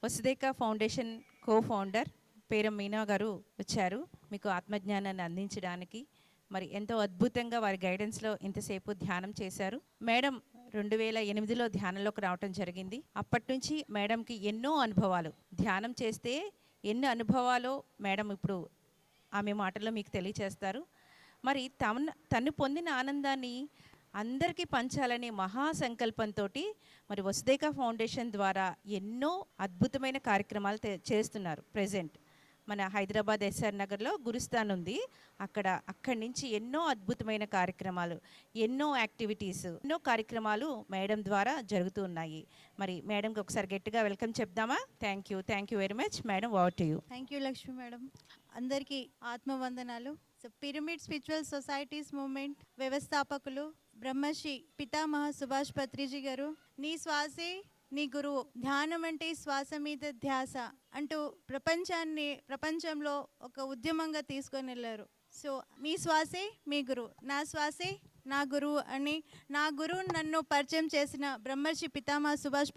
వసుదేక foundation co founder Peram Meena గారు వచ్చారు మీకు ఆత్మజ్ఞానాన్ని అందించడానికి. మరి ఎంతో అద్భుతంగా వారి గైడెన్స్లో ఇంతసేపు ధ్యానం చేశారు. మేడం 2008లో ధ్యానంలోకి రావటం జరిగింది. అప్పటి నుంచి మేడంకి ఎన్నో అనుభవాలు, ధ్యానం చేస్తే ఎన్ని అనుభవాలో మేడం ఇప్పుడు ఆమె మాటల్లో మీకు తెలియచేస్తారు. మరి తను పొందిన ఆనందాన్ని అందరికీ పంచాలనే మహాసంకల్పంతో మరి వసుదేక ఫౌండేషన్ ద్వారా ఎన్నో అద్భుతమైన కార్యక్రమాలు చేస్తున్నారు. ప్రజెంట్ మన హైదరాబాద్ ఎస్ఆర్ నగర్లో గురుస్థాన్ ఉంది. అక్కడి నుంచి ఎన్నో అద్భుతమైన కార్యక్రమాలు, ఎన్నో యాక్టివిటీస్, ఎన్నో కార్యక్రమాలు మేడం ద్వారా జరుగుతూ ఉన్నాయి. మరి మేడంకి ఒకసారి గట్టిగా వెల్కమ్ చెప్దామా? Thank you very much madam. Over to you. Thank you Lakshmi madam. అందరికీ ఆత్మవందనాలు. పిరమిడ్ స్పిరిచువల్ సొసైటీస్ మూవ్మెంట్ వ్యవస్థాపకులు బ్రహ్మశ్రీ పితామహ సుభాష్ పత్రిజీ గారు, నీ శ్వాసే నీ గురువు, ధ్యానం అంటే శ్వాస మీద ధ్యాస అంటూ ప్రపంచంలో ఒక ఉద్యమంగా తీసుకొని వెళ్ళారు. సో మీ శ్వాసే మీ గురువు, నా శ్వాసే నా గురువు అని నా గురువు నన్ను పరిచయం చేసిన బ్రహ్మర్షి పితామహ సుభాష్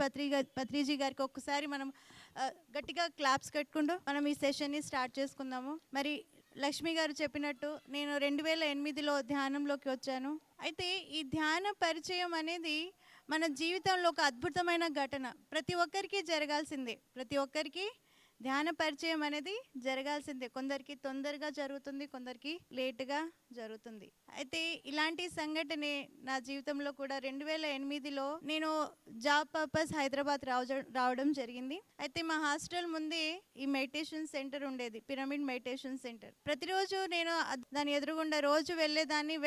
పత్రిజీ గారికి ఒక్కసారి మనం గట్టిగా క్లాప్స్ కట్టుకుంటూ మనం ఈ సెషన్ని స్టార్ట్ చేసుకుందాము. మరి లక్ష్మి గారు చెప్పినట్టు నేను 2008లో ధ్యానంలోకి వచ్చాను. అయితే ఈ ధ్యాన పరిచయం అనేది మన జీవితంలో ఒక అద్భుతమైన ఘటన. ప్రతి ఒక్కరికి జరగాల్సిందే, ప్రతి ఒక్కరికి ధ్యాన పరిచయం అనేది జరగాల్సిందే. కొందరికి తొందరగా జరుగుతుంది, కొందరికి లేటుగా జరుగుతుంది. అయితే ఇలాంటి సంఘటనే నా జీవితంలో కూడా 2008లో నేను జాబ్ పర్పస్ హైదరాబాద్ రావడం జరిగింది. అయితే మా హాస్టల్ ముందే ఈ మెడిటేషన్ సెంటర్ ఉండేది, పిరమిడ్ మెడిటేషన్ సెంటర్. ప్రతిరోజు నేను దాని ఎదురుగుండా రోజు వెళ్ళేదాన్ని,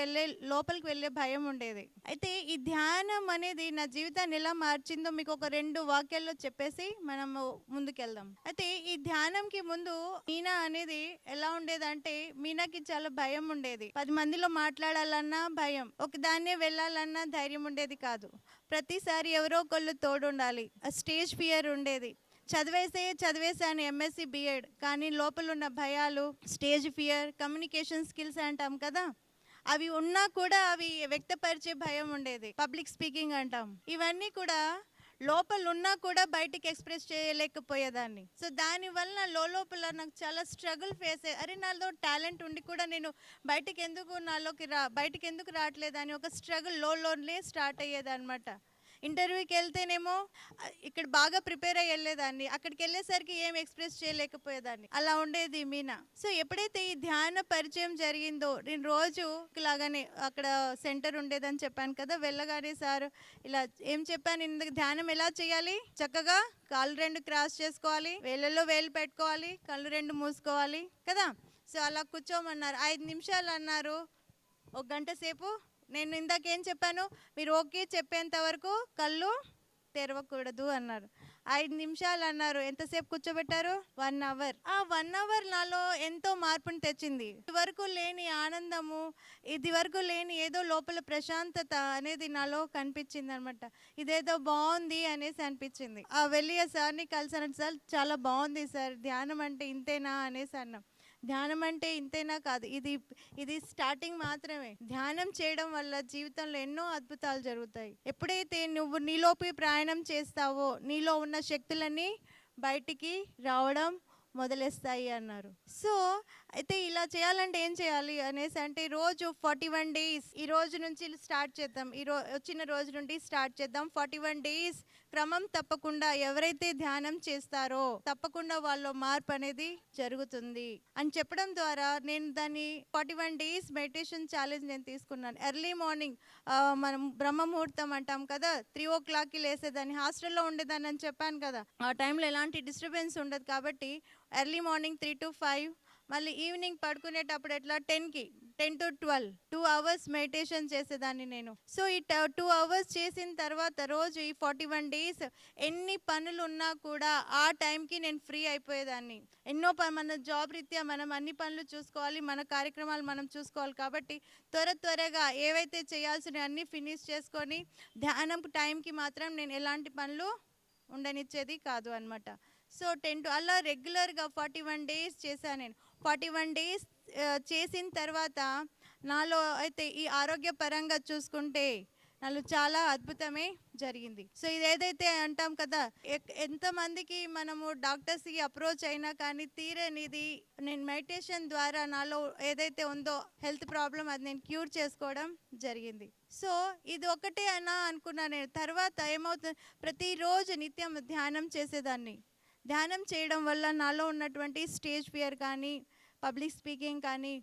లోపలికి వెళ్ళే భయం ఉండేది. అయితే ఈ ధ్యానం అనేది నా జీవితాన్ని ఎలా మార్చిందో మీకు ఒక 2 వాక్యాల్లో చెప్పేసి మనము ముందుకెళ్దాం. అయితే ఈ ధ్యానంకి ముందు మీనా అనేది ఎలా ఉండేదంటే, మీనాకి చాలా భయం ఉండేది. 10 మందిలో మాట్లాడాలన్నా భయం, ఒకదాన్నే వెళ్ళాలన్నా ధైర్యం ఉండేది కాదు. ప్రతిసారి ఎవరో ఒకళ్ళు తోడుండాలి. స్టేజ్ ఫియర్ ఉండేది. చదివేసాను ఎంఎస్సి బిఎడ్, కానీ లోపల ఉన్న భయాలు, స్టేజ్ ఫియర్, కమ్యూనికేషన్ స్కిల్స్ అంటాం కదా, అవి ఉన్నా కూడా అవి వ్యక్తపరిచే భయం ఉండేది. పబ్లిక్ స్పీకింగ్ అంటాం. ఇవన్నీ కూడా లోపల ఉన్నా కూడా బయటికి ఎక్స్ప్రెస్ చేయలేకపోయేదాన్ని. సో దానివల్ల లోపల నాకు చాలా స్ట్రగుల్ ఫేస్ అరే నాలో టాలెంట్ ఉండి కూడా నేను బయటికి ఎందుకు రావట్లేదని ఒక స్ట్రగుల్ లోనే స్టార్ట్ అయ్యేదన్నమాట. ఇంటర్వ్యూకి వెళ్తేనేమో ఇక్కడ బాగా ప్రిపేర్ అయ్యి వెళ్ళేదాన్ని, అక్కడికి వెళ్ళేసరికి ఏం ఎక్స్ప్రెస్ చేయలేకపోయేదాన్ని. అలా ఉండేది మీనా. సో ఎప్పుడైతే ఈ ధ్యాన పరిచయం జరిగిందో, నేను రోజు లాగానే అక్కడ సెంటర్ ఉండేదని చెప్పాను కదా, వెళ్ళగానే సార్ ఇలా ఏం చెప్పాను, ధ్యానం ఎలా చేయాలి, చక్కగా కాళ్ళు 2 క్రాస్ చేసుకోవాలి, వేళ్ళల్లో వేలు పెట్టుకోవాలి, కళ్ళు 2 మూసుకోవాలి కదా. సో అలా కూర్చోమన్నారు. 5 నిమిషాలు అన్నారు, 1 గంట సేపు. నేను ఇందాకేం చెప్పాను, మీరు ఓకే చెప్పేంత వరకు కళ్ళు తెరవకూడదు అన్నారు. 5 నిమిషాలు అన్నారు. ఎంతసేపు కూర్చోబెట్టారు? 1 అవర్. ఆ 1 అవర్ నాలో ఎంతో మార్పుని తెచ్చింది. ఇదివరకు లేని ఆనందము, ఇదివరకు లేని ఏదో లోపల ప్రశాంతత అనేది నాలో కనిపించింది అనమాట. ఇదేదో బాగుంది అనేసి అనిపించింది. వెళ్ళి ఆ సార్ని కలిసాను. సార్ చాలా బాగుంది సార్, ధ్యానం అంటే ఇంతేనా అనేసి అన్నాం. ధ్యానం అంటే ఇంతేనా కాదు, ఇది స్టార్టింగ్ మాత్రమే. ధ్యానం చేయడం వల్ల జీవితంలో ఎన్నో అద్భుతాలు జరుగుతాయి. ఎప్పుడైతే నువ్వు నీలోపి ప్రయాణం చేస్తావో నీలో ఉన్న శక్తులన్నీ బయటికి రావడం మొదలెస్తాయి అన్నారు. సో అయితే ఇలా చేయాలంటే ఏం చేయాలి అనేసి అంటే, రోజు 41 డేస్ ఈ రోజు నుంచి స్టార్ట్ చేద్దాం, వచ్చిన రోజు నుండి స్టార్ట్ చేద్దాం. 41 డేస్ క్రమం తప్పకుండా ఎవరైతే ధ్యానం చేస్తారో తప్పకుండా వాళ్ళ మార్పు అనేది జరుగుతుంది అని చెప్పడం ద్వారా నేను దాన్ని 41 డేస్ మెడిటేషన్ ఛాలెంజ్ నేను తీసుకున్నాను. ఎర్లీ మార్నింగ్ మనం బ్రహ్మముహూర్తం అంటాం కదా, 3 o'clockకి లేసేదాన్ని. హాస్టల్లో ఉండేదాన్ని అని చెప్పాను కదా, ఆ టైంలో ఎలాంటి డిస్టర్బెన్స్ ఉండదు కాబట్టి ఎర్లీ మార్నింగ్ 3 to 5, మళ్ళీ ఈవినింగ్ పడుకునేటప్పుడు ఎట్లా 10 to 12 2 hours మెడిటేషన్ చేసేదాన్ని నేను. సో ఈ 2 hours చేసిన తర్వాత రోజు ఈ 41 డేస్ ఎన్ని పనులు ఉన్నా కూడా ఆ టైంకి నేను ఫ్రీ అయిపోయేదాన్ని. మన జాబ్ రీత్యా మనం అన్ని పనులు చూసుకోవాలి, మన కార్యక్రమాలు మనం చూసుకోవాలి కాబట్టి త్వరగా ఏవైతే చేయాల్సినవి అన్నీ ఫినిష్ చేసుకొని ధ్యానం టైంకి మాత్రం నేను ఎలాంటి పనులు ఉండనిచ్చేది కాదు అనమాట. సో 10 అలా రెగ్యులర్గా 41 డేస్ చేశాను నేను. 41 డేస్ చేసిన తర్వాత నాలో అయితే ఈ ఆరోగ్యపరంగా చూసుకుంటే నాలో చాలా అద్భుతమే జరిగింది. సో ఇది ఏదైతే అంటాం కదా, ఎంతమందికి మనము డాక్టర్స్కి అప్రోచ్ అయినా కానీ తీరనిది, నేను మెడిటేషన్ ద్వారా నాలో ఏదైతే ఉందో హెల్త్ ప్రాబ్లం అది నేను క్యూర్ చేసుకోవడం జరిగింది. సో ఇది ఒకటే అనా అనుకున్నా నేను. తర్వాత ఏమవుతుంది, ప్రతిరోజు నిత్యం ధ్యానం చేసేదాన్ని. ధ్యానం చేయడం వల్ల నాలో ఉన్నటువంటి స్టేజ్ ఫియర్ కానీ, పబ్లిక్ స్పీకింగ్ కానీ,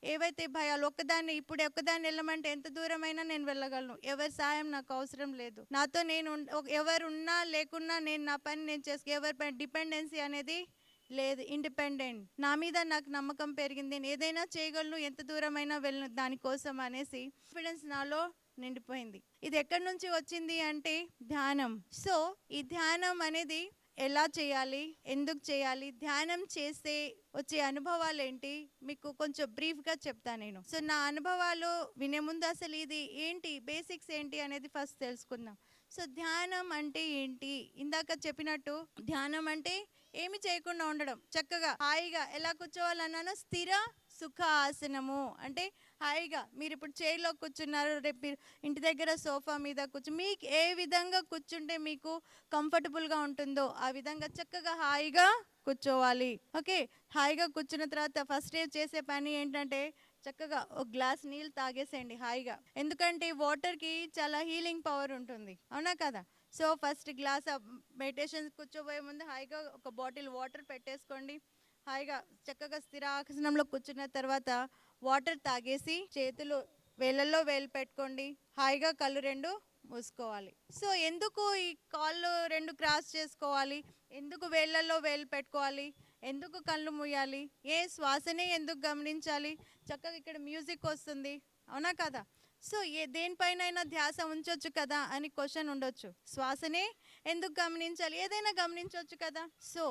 ఏవైతే భయాలు, ఒక్కదాన్ని వెళ్ళమంటే ఎంత దూరమైనా నేను వెళ్ళగలను. ఎవరి సాయం నాకు అవసరం లేదు. నాతో నేను ఎవరు ఉన్నా లేకున్నా నేను నా పని నేను ఎవరి పైన డిపెండెన్సీ అనేది లేదు. ఇండిపెండెంట్. నా మీద నాకు నమ్మకం పెరిగింది. నేను ఏదైనా చేయగలను, ఎంత దూరమైనా వెళ్ళను దానికోసం అనేసి కాన్ఫిడెన్స్ నాలో నిండిపోయింది. ఇది ఎక్కడి నుంచి వచ్చింది అంటే ధ్యానం. సో ఈ ధ్యానం అనేది ఎలా చేయాలి, ఎందుకు చేయాలి, ధ్యానం చేస్తే వచ్చే అనుభవాలు ఏంటి, మీకు కొంచెం బ్రీఫ్గా చెప్తాను నేను. సో నా అనుభవాలు వినే ముందు అసలు ఇది ఏంటి, బేసిక్స్ ఏంటి అనేది ఫస్ట్ తెలుసుకుందాం. సో ధ్యానం అంటే ఏంటి? ఇందాక చెప్పినట్టు ధ్యానం అంటే ఏమి చేయకుండా ఉండడం, చక్కగా హాయిగా ఎలా కూర్చోవాలన్నానో స్థిర సుఖ ఆసనము. అంటే హాయిగా మీరు ఇప్పుడు చైర్లో కూర్చున్నారు, రేపు మీరు ఇంటి దగ్గర సోఫా మీద మీకు ఏ విధంగా కూర్చుంటే మీకు కంఫర్టబుల్గా ఉంటుందో ఆ విధంగా చక్కగా హాయిగా కూర్చోవాలి. ఓకే, హాయిగా కూర్చున్న తర్వాత ఫస్ట్ చేసే పని ఏంటంటే చక్కగా ఒక గ్లాస్ నీళ్ళు తాగేసేయండి హాయిగా. ఎందుకంటే వాటర్కి చాలా హీలింగ్ పవర్ ఉంటుంది, అవునా కదా? సో ఫస్ట్ గ్లాస్ మెడిటేషన్ కూర్చోబోయే ముందు హాయిగా ఒక బాటిల్ వాటర్ పెట్టేసుకోండి. హాయిగా చక్కగా స్థిరాసనంలో కూర్చున్న తర్వాత వాటర్ తాగేసి చేతులు వేళ్ళల్లో వేలు పెట్టుకోండి. హాయిగా కళ్ళు రెండు మూసుకోవాలి. సో ఎందుకు ఈ కాళ్ళు రెండు క్రాస్ చేసుకోవాలి, ఎందుకు వేళ్ళల్లో వేలు పెట్టుకోవాలి, ఎందుకు కళ్ళు మూయాలి, శ్వాసనే ఎందుకు గమనించాలి? చక్కగా ఇక్కడ మ్యూజిక్ వస్తుంది, అవునా కదా? సో దేనిపైన ధ్యాస ఉంచవచ్చు కదా అని క్వశ్చన్ ఉండొచ్చు. శ్వాసనే ఎందుకు గమనించాలి, ఏదైనా గమనించవచ్చు కదా. సో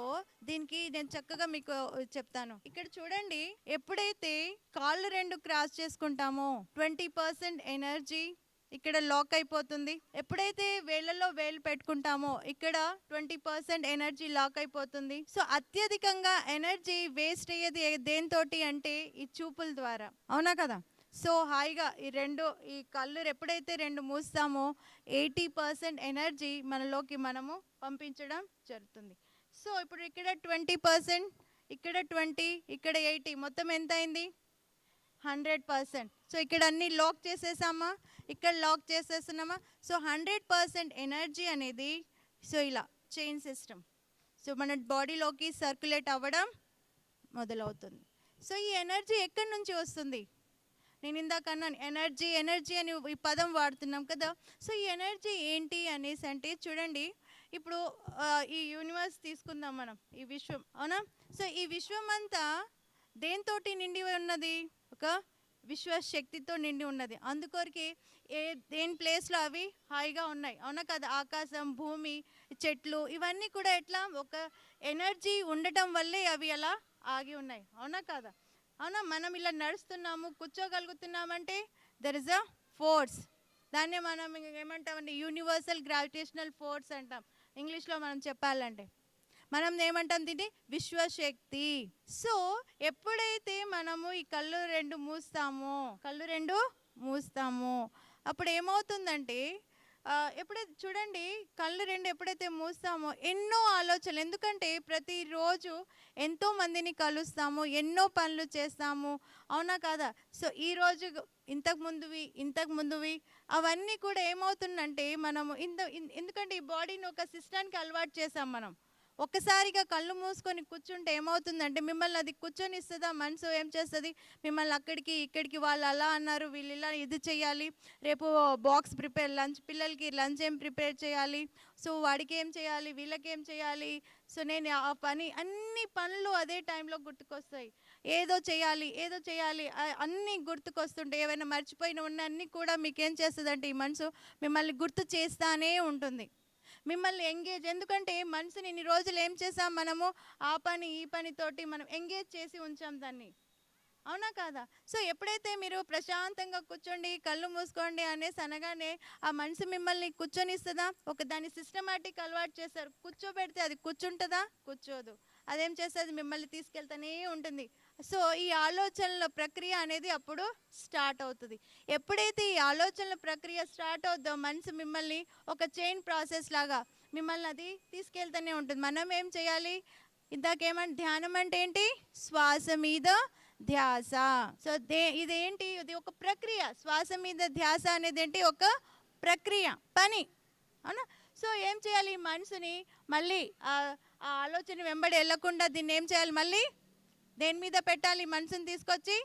దీనికి నేను చక్కగా మీకు చెప్తాను. ఇక్కడ చూడండి, ఎప్పుడైతే కాళ్ళు రెండు క్రాస్ చేసుకుంటామో 20% ఎనర్జీ ఇక్కడ లాక్ అయిపోతుంది. ఎప్పుడైతే వేళ్ళలో వేలు పెట్టుకుంటామో ఇక్కడ 20% ఎనర్జీ లాక్ అయిపోతుంది. సో అత్యధికంగా ఎనర్జీ వేస్ట్ అయ్యేది దేనితోటి అంటే ఈ చూపుల ద్వారా, అవునా కదా? సో హాయిగా ఈ కళ్ళు ఎప్పుడైతే రెండు మూస్తామో 80% ఎనర్జీ మనలోకి మనము పంపించడం జరుగుతుంది. సో ఇప్పుడు ఇక్కడ 20%, ఇక్కడ 20, ఇక్కడ 80, మొత్తం ఎంత అయింది? 100%. సో ఇక్కడ అన్ని లాక్ చేసేసామా, ఇక్కడ లాక్ చేసేస్తున్నామా? సో 100% ఎనర్జీ అనేది సో ఇలా చైన్ సిస్టమ్, సో మన బాడీలోకి సర్క్యులేట్ అవ్వడం మొదలవుతుంది. సో ఈ ఎనర్జీ ఎక్కడి నుంచి వస్తుంది? నేను ఇందాక అన్నాను ఎనర్జీ అని ఈ పదం వాడుతున్నాం కదా. సో ఈ ఎనర్జీ ఏంటి అనేసి అంటే చూడండి, ఇప్పుడు ఈ యూనివర్స్ తీసుకుందాం మనం, ఈ విశ్వం, అవునా? సో ఈ విశ్వం అంతా దేనితోటి నిండి ఉన్నది? ఒక విశ్వశక్తితో నిండి ఉన్నది. అందుకొరికి దేని ప్లేస్లో అవి హాయిగా ఉన్నాయి, అవునా కదా? ఆకాశం, భూమి, చెట్లు ఇవన్నీ కూడా ఎట్లా ఒక ఎనర్జీ ఉండటం వల్లే అవి అలా ఆగి ఉన్నాయి, అవునా కదా? అవునా, మనం ఇలా నడుస్తున్నాము, కూర్చోగలుగుతున్నామంటే దెర్ ఇస్ అ ఫోర్స్. దాన్నే మనం ఏమంటామంటే యూనివర్సల్ గ్రావిటేషనల్ ఫోర్స్ అంటాం ఇంగ్లీష్లో మనం చెప్పాలంటే. మనం ఏమంటాం దీన్ని? విశ్వశక్తి. సో ఎప్పుడైతే మనము ఈ కళ్ళు రెండు మూస్తామో అప్పుడు ఏమవుతుందంటే ఎప్పుడైతే చూడండి కళ్ళు రెండు ఎప్పుడైతే మూస్తామో ఎన్నో ఆలోచనలు, ఎందుకంటే ప్రతిరోజు ఎంతో మందిని కలుస్తాము, ఎన్నో పనులు చేస్తాము, అవునా కాదా? సో ఈరోజు ఇంతకు ముందువి అవన్నీ కూడా ఏమవుతుందంటే మనము ఎందుకంటే ఈ బాడీని ఒక సిస్టానికి అలవాటు చేసాం మనం. ఒక్కసారిగా కళ్ళు మూసుకొని కూర్చుంటే ఏమవుతుందంటే మిమ్మల్ని అది కూర్చొనిస్తుందా? మనసు ఏం చేస్తుంది? మిమ్మల్ని అక్కడికి ఇక్కడికి, వాళ్ళు అలా అన్నారు, వీళ్ళు ఇలా ఇది చేయాలి, రేపు బాక్స్ పిల్లలకి లంచ్ ఏం ప్రిపేర్ చేయాలి, సో వాడికి ఏం చేయాలి, వీళ్ళకి ఏం చేయాలి, సో నేను ఆ అన్ని పనులు అదే టైంలో గుర్తుకొస్తాయి. ఏదో చేయాలి అన్నీ గుర్తుకొస్తుంటే ఏమైనా మర్చిపోయిన ఉన్న అన్నీ కూడా మీకేం చేస్తుంది అంటే ఈ మనసు మిమ్మల్ని గుర్తు చేస్తానే ఉంటుంది, మిమ్మల్ని ఎంగేజ్. ఎందుకంటే మనసుని ఇన్ని రోజులు ఏం చేసాం మనము? ఆ పని ఈ పనితోటి మనం ఎంగేజ్ చేసి ఉంచాం దాన్ని, అవునా కాదా? సో ఎప్పుడైతే మీరు ప్రశాంతంగా కూర్చోండి, కళ్ళు మూసుకోండి అనేసి అనగానే ఆ మనసు మిమ్మల్ని కూర్చొనిస్తుందా? దాన్ని సిస్టమాటిక్ అలవాటు చేస్తారు. కూర్చోబెడితే అది కూర్చుంటుందా? కూర్చోదు. అదేం చేస్తుంది? మిమ్మల్ని తీసుకెళ్తానే ఉంటుంది. సో ఈ ఆలోచనల ప్రక్రియ అనేది అప్పుడు స్టార్ట్ అవుతుంది. ఎప్పుడైతే ఈ ఆలోచనల ప్రక్రియ స్టార్ట్ అవుద్దో మనసు మిమ్మల్ని ఒక చైన్ ప్రాసెస్ లాగా మిమ్మల్ని అది తీసుకెళ్తూనే ఉంటుంది. మనం ఏం చేయాలి? ఇందాకేమంటే ధ్యానం అంటే ఏంటి? శ్వాస మీద ధ్యాస. సో ఇదేంటి? ఇది ఒక ప్రక్రియ. శ్వాస మీద ధ్యాస అనేది ఏంటి? ఒక ప్రక్రియ, పని. అవునా? సో ఏం చేయాలి? మనసుని మళ్ళీ ఆ ఆలోచన వెంబడి వెళ్ళకుండా దీన్ని ఏం చేయాలి? మళ్ళీ దేని మీద పెట్టాలి? మనసుని తీసుకొచ్చి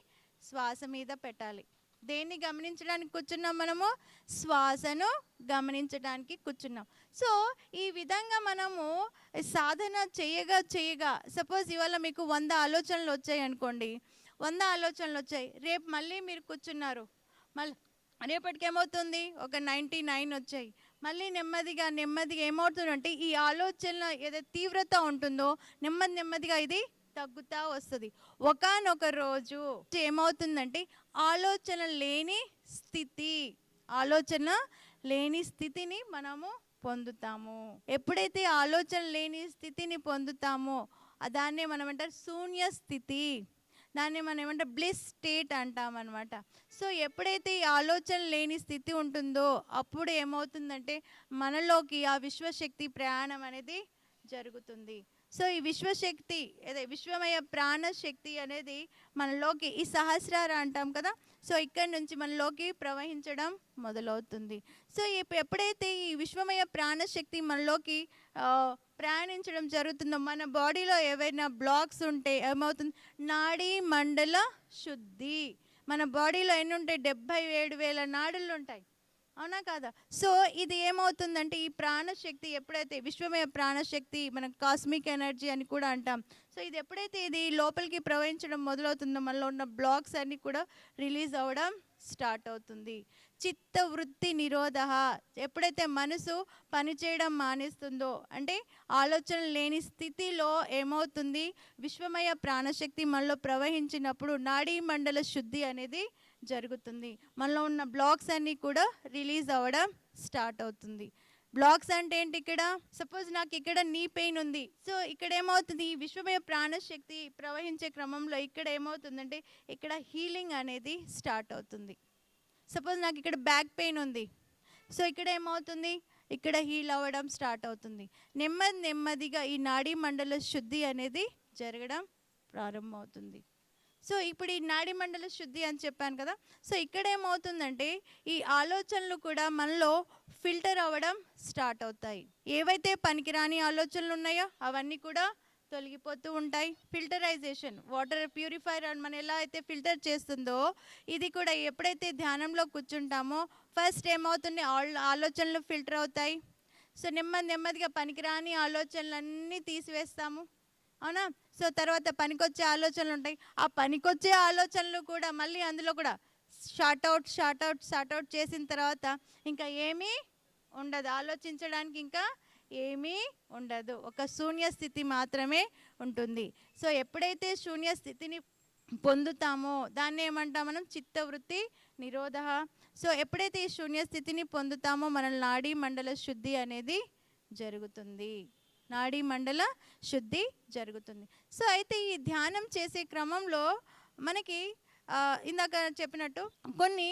శ్వాస మీద పెట్టాలి. దేన్ని గమనించడానికి కూర్చున్నాం మనము? శ్వాసను గమనించడానికి కూర్చున్నాం. సో ఈ విధంగా మనము సాధన చేయగా సపోజ్ ఇవాళ మీకు 100 ఆలోచనలు వచ్చాయి అనుకోండి. 100 ఆలోచనలు వచ్చాయి. రేపు మళ్ళీ మీరు కూర్చున్నారు. మళ్ళీ రేపటికి ఏమవుతుంది? ఒక 99 వచ్చాయి. మళ్ళీ నెమ్మదిగా ఏమవుతుందంటే ఈ ఆలోచనల ఏదైతే తీవ్రత ఉంటుందో నెమ్మదిగా ఇది తగ్గుతూ వస్తుంది. ఒకానొక రోజు ఏమవుతుందంటే ఆలోచన లేని స్థితిని మనము పొందుతాము. ఎప్పుడైతే ఆలోచన లేని స్థితిని పొందుతామో దాన్నే మనం అంటారు శూన్య స్థితి. దాన్ని మనం ఏమంటే బ్లిస్ స్టేట్ అంటాం అనమాట. సో ఎప్పుడైతే ఈ ఆలోచన లేని స్థితి ఉంటుందో అప్పుడు ఏమవుతుందంటే మనలోకి ఆ విశ్వశక్తి ప్రయాణం అనేది జరుగుతుంది. సో ఈ విశ్వశక్తి విశ్వమయ ప్రాణశక్తి అనేది మనలోకి ఈ సహస్రార అంటాం కదా. సో ఇక్కడి నుంచి మనలోకి ప్రవహించడం మొదలవుతుంది. సో ఎప్పుడైతే ఈ విశ్వమయ ప్రాణశక్తి మనలోకి ప్రయాణించడం జరుగుతుందో మన బాడీలో ఏవైనా బ్లాక్స్ ఉంటే ఏమవుతుంది? నాడీ మండల శుద్ధి. మన బాడీలో ఎన్ని ఉంటాయి? 77,000 నాడులు ఉంటాయి. అవునా కాదా? సో ఇది ఏమవుతుందంటే ఈ ప్రాణశక్తి ఎప్పుడైతే విశ్వమయ ప్రాణశక్తి మన కాస్మిక్ ఎనర్జీ అని కూడా అంటాం. సో ఇది ఎప్పుడైతే ఇది లోపలికి ప్రవహించడం మొదలవుతుందో మనలో ఉన్న బ్లాక్స్ అన్నీ కూడా రిలీజ్ అవ్వడం స్టార్ట్ అవుతుంది. చిత్తవృత్తి నిరోధ. ఎప్పుడైతే మనసు పనిచేయడం మానేస్తుందో అంటే ఆలోచన లేని స్థితిలో ఏమవుతుంది? విశ్వమయ ప్రాణశక్తి మనలో ప్రవహించినప్పుడు నాడీ మండల శుద్ధి అనేది జరుగుతుంది. మనలో ఉన్న బ్లాక్స్ అన్నీ కూడా రిలీజ్ అవ్వడం స్టార్ట్ అవుతుంది. బ్లాక్స్ అంటే ఏంటి? ఇక్కడ సపోజ్ నాకు ఇక్కడ నీ పెయిన్ ఉంది. సో ఇక్కడ ఏమవుతుంది? ఈ విశ్వమయ ప్రాణశక్తి ప్రవహించే క్రమంలో ఇక్కడ ఏమవుతుందంటే ఇక్కడ హీలింగ్ అనేది స్టార్ట్ అవుతుంది. సపోజ్ నాకు ఇక్కడ బ్యాక్ పెయిన్ ఉంది. సో ఇక్కడ ఏమవుతుంది? ఇక్కడ హీల్ అవ్వడం స్టార్ట్ అవుతుంది. నెమ్మదిగా ఈ నాడీ మండల శుద్ధి అనేది జరగడం ప్రారంభమవుతుంది. సో ఇప్పుడు ఈ నాడీ మండల శుద్ధి అని చెప్పాను కదా. సో ఇక్కడ ఏమవుతుందంటే ఈ ఆలోచనలు కూడా మనలో ఫిల్టర్ అవ్వడం స్టార్ట్ అవుతాయి. ఏవైతే పనికిరాని ఆలోచనలు ఉన్నాయో అవన్నీ కూడా తొలగిపోతూ ఉంటాయి. ఫిల్టరైజేషన్, వాటర్ ప్యూరిఫైర్ అని మనం ఎలా అయితే ఫిల్టర్ చేస్తుందో ఇది కూడా ఎప్పుడైతే ధ్యానంలో కూర్చుంటామో ఫస్ట్ ఏమవుతుంది? ఆలోచనలు ఫిల్టర్ అవుతాయి. సో నెమ్మదిగా పనికిరాని ఆలోచనలన్నీ తీసివేస్తాము. అవునా? సో తర్వాత పనికొచ్చే ఆలోచనలు ఉంటాయి. ఆ పనికొచ్చే ఆలోచనలు కూడా మళ్ళీ అందులో కూడా షార్ట్ అవుట్ చేసిన తర్వాత ఇంకా ఏమీ ఉండదు. ఆలోచించడానికి ఇంకా ఏమీ ఉండదు. ఒక శూన్య స్థితి మాత్రమే ఉంటుంది. సో ఎప్పుడైతే శూన్య స్థితిని పొందుతామో దాన్ని ఏమంటాం మనం? చిత్తవృత్తి నిరోధ. సో ఎప్పుడైతే ఈ శూన్య స్థితిని పొందుతామో మన నాడీ మండల శుద్ధి అనేది జరుగుతుంది. నాడీ మండల శుద్ధి జరుగుతుంది. సో అయితే ఈ ధ్యానం చేసే క్రమంలో మనకి ఇందాక చెప్పినట్టు కొన్ని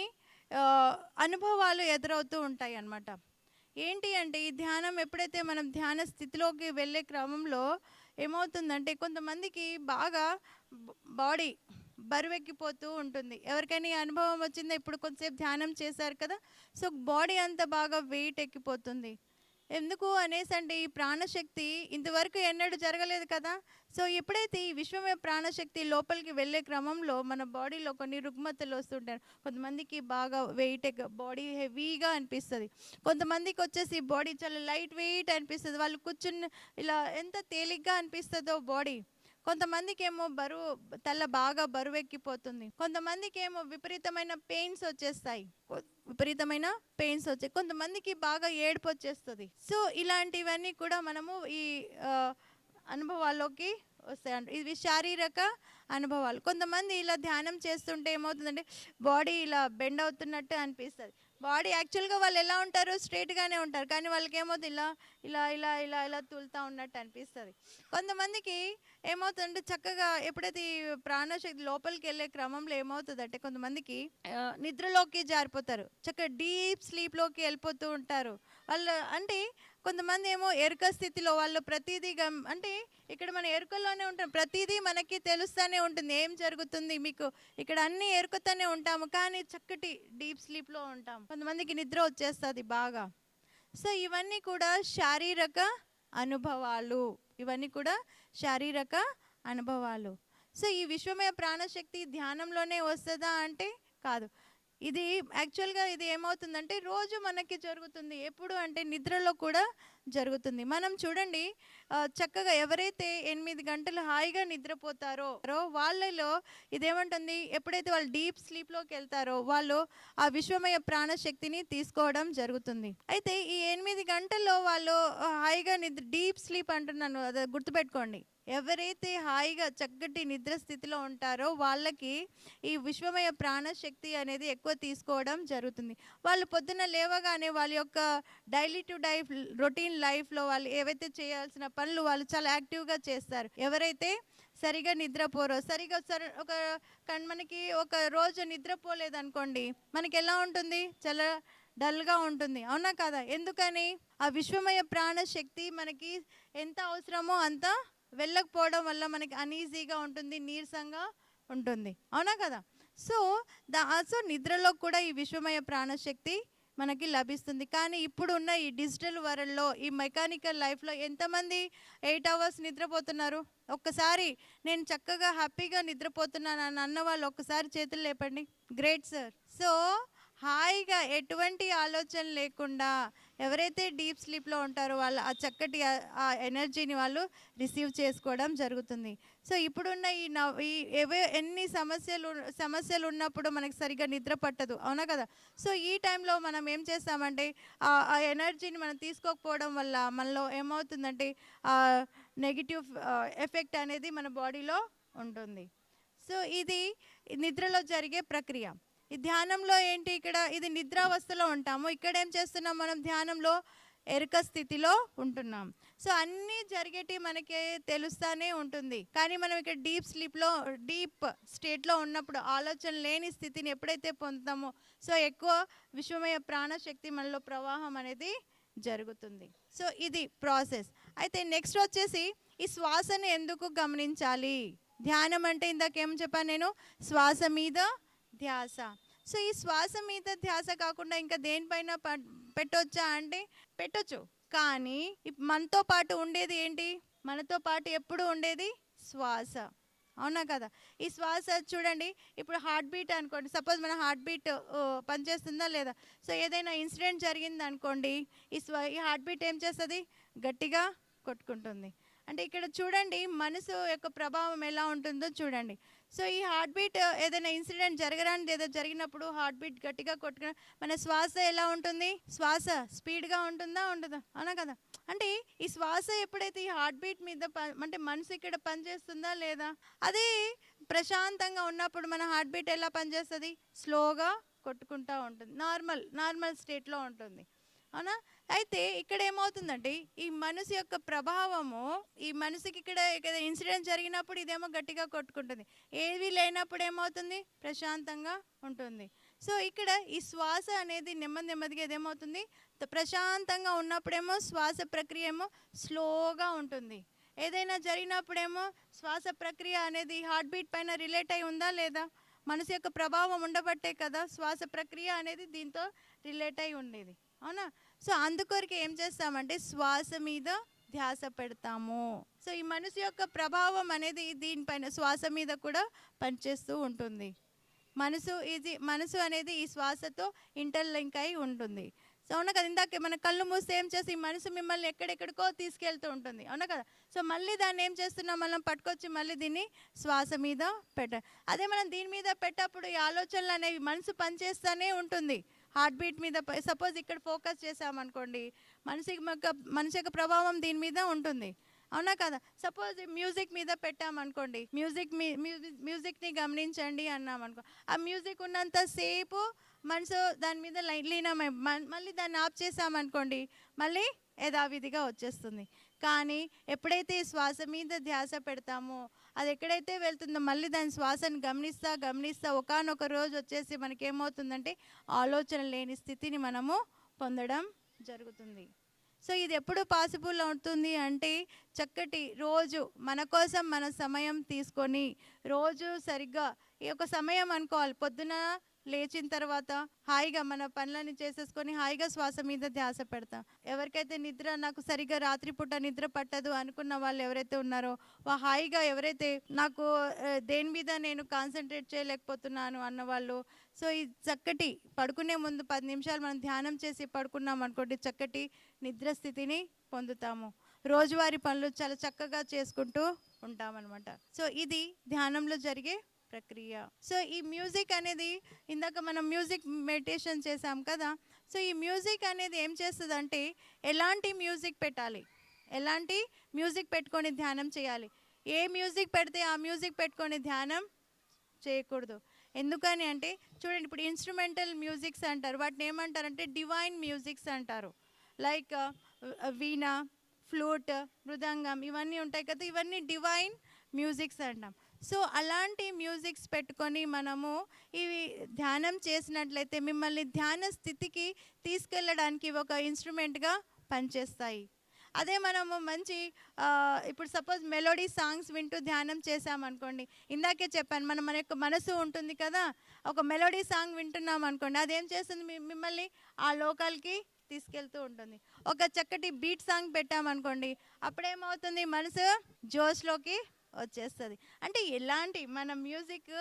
అనుభవాలు ఎదురవుతూ ఉంటాయి అన్నమాట. ఏంటి అంటే ఈ ధ్యానం ఎప్పుడైతే మనం ధ్యాన స్థితిలోకి వెళ్ళే క్రమంలో ఏమవుతుందంటే కొంతమందికి బాగా బాడీ బరువెక్కిపోతూ ఉంటుంది. ఎవరికైనా ఈ అనుభవం వచ్చిందో? ఇప్పుడు కొంతసేపు ధ్యానం చేశారు కదా. సో బాడీ అంతా బాగా వెయిట్ ఎక్కిపోతుంది. ఎందుకు అనేసి అంటే ఈ ప్రాణశక్తి ఇంతవరకు ఎన్నడూ జరగలేదు కదా. సో ఎప్పుడైతే ఈ విశ్వమయ ప్రాణశక్తి లోపలికి వెళ్ళే క్రమంలో మన బాడీలో కొన్ని రుగ్మతలు వస్తుంటాయి. కొంతమందికి బాగా వెయిట్ బాడీ హెవీగా అనిపిస్తుంది. కొంతమందికి వచ్చేసి బాడీ చాలా లైట్ వెయిట్ అనిపిస్తుంది. వాళ్ళు కూర్చుని ఇలా ఎంత తేలిగ్గా అనిపిస్తుందో బాడీ. కొంతమందికి ఏమో తల బాగా బరువెక్కిపోతుంది. కొంతమందికి ఏమో విపరీతమైన పెయిన్స్ వచ్చేస్తాయి. కొంతమందికి బాగా ఏడుపు వచ్చేస్తుంది. సో ఇలాంటివన్నీ కూడా మనము ఈ అనుభవాల్లోకి వస్తాయంట. ఇవి శారీరక అనుభవాలు. కొంతమంది ఇలా ధ్యానం చేస్తుంటే ఏమవుతుందంటే బాడీ ఇలా బెండ్ అవుతున్నట్టు అనిపిస్తుంది. బాడీ యాక్చువల్గా వాళ్ళు ఎలా ఉంటారు, స్ట్రైట్గానే ఉంటారు, కానీ వాళ్ళకి ఏమవుతుంది, ఇలా ఇలా ఇలా ఇలా ఇలా తూలుతూ ఉన్నట్టు అనిపిస్తుంది. కొంతమందికి ఏమవుతుందంటే చక్కగా ఎప్పుడైతే ఈ ప్రాణశక్తి లోపలికి వెళ్ళే క్రమంలో ఏమవుతుందంటే కొంతమందికి నిద్రలోకి జారిపోతారు, చక్కగా డీప్ స్లీప్లోకి వెళ్ళిపోతూ ఉంటారు వాళ్ళు. అంటే కొంతమంది ఏమో ఎరుక స్థితిలో వాళ్ళు ప్రతిదీ అంటే ఇక్కడ మన ఎరుకల్లోనే ఉంటాం, ప్రతిదీ మనకి తెలుస్తూనే ఉంటుంది ఏం జరుగుతుంది, మీకు ఇక్కడ అన్నీ ఎరుకుతూనే ఉంటాము, కానీ చక్కటి డీప్ స్లీప్లో ఉంటాం. కొంతమందికి నిద్ర వచ్చేస్తుంది బాగా. సో ఇవన్నీ కూడా శారీరక అనుభవాలు, ఇవన్నీ కూడా శారీరక అనుభవాలు. సో ఈ విశ్వమయ ప్రాణశక్తి ధ్యానంలోనే వస్తుందా అంటే కాదు. ఇది యాక్చువల్గా ఇది ఏమవుతుందంటే రోజు మనకి జరుగుతుంది. ఎప్పుడు అంటే నిద్రలో కూడా జరుగుతుంది. మనం చూడండి, చక్కగా ఎవరైతే 8 గంటలు హాయిగా నిద్రపోతారో వాళ్ళలో ఇదేమంటుంది, ఎప్పుడైతే వాళ్ళు డీప్ స్లీప్లోకి వెళ్తారో వాళ్ళు ఆ విశ్వమయ ప్రాణశక్తిని తీసుకోవడం జరుగుతుంది. అయితే ఈ 8 గంటల్లో వాళ్ళు హాయిగా నిద్ర, డీప్ స్లీప్ అంటున్నాను, అది గుర్తుపెట్టుకోండి. ఎవరైతే హాయిగా చక్కటి నిద్ర స్థితిలో ఉంటారో వాళ్ళకి ఈ విశ్వమయ ప్రాణశక్తి అనేది ఎక్కువ తీసుకోవడం జరుగుతుంది. వాళ్ళు పొద్దున్న లేవగానే వాళ్ళ యొక్క డైలీ టు డై రొటీన్ లైఫ్లో వాళ్ళు ఏవైతే చేయాల్సిన పనులు వాళ్ళు చాలా యాక్టివ్గా చేస్తారు. ఎవరైతే సరిగా నిద్రపోరో, సరిగా మనకి ఒక రోజు నిద్రపోలేదనుకోండి, మనకి ఎలా ఉంటుంది, చాలా డల్గా ఉంటుంది, అవునా కదా? ఎందుకని? ఆ విశ్వమయ ప్రాణశక్తి మనకి ఎంత అవసరమో అంత వెళ్ళకపోవడం వల్ల మనకి అనీజీగా ఉంటుంది, నీరసంగా ఉంటుంది, అవునా కదా? సో నిద్రలో కూడా ఈ విశ్వమయ ప్రాణశక్తి మనకి లభిస్తుంది. కానీ ఇప్పుడు ఉన్న ఈ డిజిటల్ వరల్డ్లో, ఈ మెకానికల్ లైఫ్లో ఎంతమంది 8 అవర్స్ నిద్రపోతున్నారు? ఒక్కసారి నేను చక్కగా హ్యాపీగా నిద్రపోతున్నాను అని అన్న వాళ్ళు ఒక్కసారి చేతులు లేపండి. Great sir. సో హాయిగా ఎటువంటి ఆలోచన లేకుండా ఎవరైతే డీప్ స్లీప్లో ఉంటారో వాళ్ళు ఆ చక్కటి ఆ ఎనర్జీని వాళ్ళు రిసీవ్ చేసుకోవడం జరుగుతుంది. సో ఇప్పుడున్న ఎన్ని సమస్యలు ఉన్నప్పుడు మనకి సరిగ్గా నిద్ర పట్టదు, అవునా కదా? సో ఈ టైంలో మనం ఏం చేస్తామంటే ఆ ఎనర్జీని మనం తీసుకోకపోవడం వల్ల మనలో ఏమవుతుందంటే నెగిటివ్ ఎఫెక్ట్ అనేది మన బాడీలో ఉంటుంది. సో ఇది నిద్రలో జరిగే ప్రక్రియ. ఈ ధ్యానంలో ఏంటి, ఇక్కడ ఇది నిద్రావస్థలో ఉంటాము, ఇక్కడ ఏం చేస్తున్నాం, మనం ధ్యానంలో ఎరుక స్థితిలో ఉంటున్నాం. సో అన్నీ జరిగేటి మనకి తెలుస్తూనే ఉంటుంది, కానీ మనం ఇక్కడ డీప్ స్లీప్లో, డీప్ స్టేట్లో ఉన్నప్పుడు, ఆలోచన లేని స్థితిని ఎప్పుడైతే పొందుతామో సో ఎక్కువ విశ్వమయ ప్రాణశక్తి మనలో ప్రవాహం అనేది జరుగుతుంది. సో ఇది ప్రాసెస్. అయితే నెక్స్ట్ వచ్చేసి ఈ శ్వాసను ఎందుకు గమనించాలి? ధ్యానం అంటే ఇందాకేం చెప్పాను నేను, శ్వాస మీద ధ్యాస. సో ఈ శ్వాస మీద ధ్యాస కాకుండా ఇంకా దేనిపైన పెట్టొచ్చా అంటే పెట్టొచ్చు, కానీ మనతో పాటు ఉండేది ఏంటి, మనతో పాటు ఎప్పుడు ఉండేది శ్వాస, అవునా కదా? ఈ శ్వాస చూడండి, ఇప్పుడు హార్ట్ బీట్ అనుకోండి, సపోజ్ మన హార్ట్ బీట్ పనిచేస్తుందా లేదా? సో ఏదైనా ఇన్సిడెంట్ జరిగింది అనుకోండి, ఈ హార్ట్ బీట్ ఏం చేస్తుంది, గట్టిగా కొట్టుకుంటుంది. అంటే ఇక్కడ చూడండి మనసు యొక్క ప్రభావం ఎలా ఉంటుందో చూడండి. సో ఈ హార్ట్ బీట్ ఏదైనా ఇన్సిడెంట్ జరగడానికి ఏదో జరిగినప్పుడు హార్ట్ బీట్ గట్టిగా కొట్టుకుని మన శ్వాస ఎలా ఉంటుంది, శ్వాస స్పీడ్గా ఉంటుందా ఉండదా, అవునా కదా? అంటే ఈ శ్వాస ఎప్పుడైతే ఈ హార్ట్ బీట్ మీద అంటే మనసు ఇక్కడ పనిచేస్తుందా లేదా, అదే ప్రశాంతంగా ఉన్నప్పుడు మన హార్ట్ బీట్ ఎలా పనిచేస్తుంది, స్లోగా కొట్టుకుంటూ ఉంటుంది, నార్మల్ స్టేట్లో ఉంటుంది, అవునా? అయితే ఇక్కడ ఏమవుతుందంటే ఈ మనసు యొక్క ప్రభావము, ఈ మనసుకి ఇక్కడ ఇన్సిడెంట్ జరిగినప్పుడు ఇదేమో గట్టిగా కొట్టుకుంటుంది, ఏవి లేనప్పుడు ఏమవుతుంది, ప్రశాంతంగా ఉంటుంది. సో ఇక్కడ ఈ శ్వాస అనేది నెమ్మదిగా ఏమవుతుంది, ప్రశాంతంగా ఉన్నప్పుడేమో శ్వాస ప్రక్రియ ఏమో స్లోగా ఉంటుంది, ఏదైనా జరిగినప్పుడేమో శ్వాస ప్రక్రియ అనేది హార్ట్ బీట్ పైన రిలేట్ అయి ఉందా లేదా, మనసు యొక్క ప్రభావం ఉండబట్టే కదా శ్వాస ప్రక్రియ అనేది దీంతో రిలేట్ అయి ఉండేది, అవునా? సో అందుకొరకు ఏం చేస్తామంటే శ్వాస మీద ధ్యాస పెడతాము. సో ఈ మనసు యొక్క ప్రభావం అనేది దీనిపైన శ్వాస మీద కూడా పనిచేస్తూ ఉంటుంది. మనసు అనేది ఈ శ్వాసతో ఇంటర్లింక్ అయి ఉంటుంది. సో అవునా కదా? ఇందాక మన కళ్ళు మూస్తే ఏం చేసి ఈ మనసు మిమ్మల్ని ఎక్కడెక్కడికో తీసుకెళ్తూ ఉంటుంది, అవునా కదా? సో మళ్ళీ దాన్ని ఏం చేస్తున్నాం, మనం పట్టుకొచ్చి మళ్ళీ దీన్ని శ్వాస మీద అదే మనం దీని మీద పెట్టప్పుడు ఈ ఆలోచనలు అనేవి మనసు పనిచేస్తూనే ఉంటుంది. హార్ట్ బీట్ మీద సపోజ్ ఇక్కడ ఫోకస్ చేసామనుకోండి, మనసు యొక్క ప్రభావం దీని మీద ఉంటుంది. అవునా కదా? సపోజ్ మ్యూజిక్ మీద పెట్టామనుకోండి, మ్యూజిక్ని గమనించండి అన్నామనుకో, ఆ మ్యూజిక్ ఉన్నంత సేపు మనసు దాని మీద లీనమై మళ్ళీ దాన్ని ఆఫ్ చేసామనుకోండి, మళ్ళీ యథావిధిగా వచ్చేస్తుంది. కానీ ఎప్పుడైతే ఈ శ్వాస మీద ధ్యాస పెడతామో, అది ఎక్కడైతే వెళ్తుందో మళ్ళీ దాని శ్వాసను గమనిస్తా ఒకానొక రోజు వచ్చేసి మనకేమవుతుందంటే ఆలోచన లేని స్థితిని మనము పొందడం జరుగుతుంది. సో ఇది ఎప్పుడు పాసిబుల్ అవుతుంది అంటే, చక్కటి రోజు మన కోసం మన సమయం తీసుకొని, రోజు సరిగ్గా ఈ ఒక సమయం అనుకోవాలి. పొద్దున లేచిన తర్వాత హాయిగా మన పనులని చేసేసుకొని హాయిగా శ్వాస మీద ధ్యాస పెడతాం. ఎవరికైతే నాకు సరిగ్గా రాత్రిపూట నిద్ర పట్టదు అనుకున్న వాళ్ళు ఎవరైతే ఉన్నారో, హాయిగా ఎవరైతే నాకు దేని మీద నేను కాన్సన్ట్రేట్ చేయలేకపోతున్నాను అన్నవాళ్ళు, సో ఈ చక్కటి పడుకునే ముందు 10 నిమిషాలు మనం ధ్యానం చేసి పడుకున్నాం అనుకోండి, చక్కటి నిద్ర స్థితిని పొందుతాము. రోజువారీ పనులు చాలా చక్కగా చేసుకుంటూ ఉంటామన్నమాట. సో ఇది ధ్యానంలో జరిగే ప్రక్రియ. సో ఈ మ్యూజిక్ అనేది, ఇందాక మనం మ్యూజిక్ మెడిటేషన్ చేసాం కదా. సో ఈ మ్యూజిక్ అనేది ఏం చేస్తుందంటే, ఎలాంటి మ్యూజిక్ పెట్టాలి, ఎలాంటి మ్యూజిక్ పెట్టుకొని ధ్యానం చేయాలి, ఏ మ్యూజిక్ పెడితే ఆ మ్యూజిక్ పెట్టుకొని ధ్యానం చేయకూడదు. ఎందుకని అంటే చూడండి, ఇప్పుడు ఇన్స్ట్రుమెంటల్ మ్యూజిక్స్ అంటారు, వాటిని ఏమంటారంటే డివైన్ మ్యూజిక్స్ అంటారు. లైక్ వీణ, ఫ్లూట్, మృదంగం ఇవన్నీ ఉంటాయి కదా, ఇవన్నీ డివైన్ మ్యూజిక్స్ అంటాం. సో అలాంటి మ్యూజిక్స్ పెట్టుకొని మనము ఇవి ధ్యానం చేసినట్లయితే మిమ్మల్ని ధ్యాన స్థితికి తీసుకెళ్ళడానికి ఒక ఇన్స్ట్రుమెంట్గా పనిచేస్తాయి. అదే మనము మంచి ఇప్పుడు సపోజ్ మెలోడీ సాంగ్స్ వింటూ ధ్యానం చేసామనుకోండి, ఇందాకే చెప్పాను, మన యొక్క మనసు ఉంటుంది కదా, ఒక మెలోడీ సాంగ్ వింటున్నాం అనుకోండి, అదేం చేస్తుంది, మిమ్మల్ని ఆ లోకాలకి తీసుకెళ్తూ ఉంటుంది. ఒక చక్కటి బీట్ సాంగ్ పెట్టామనుకోండి, అప్పుడేమవుతుంది, మనసు జోష్లోకి వచ్చేస్తుంది. అంటే ఎలాంటి మన మ్యూజిక్,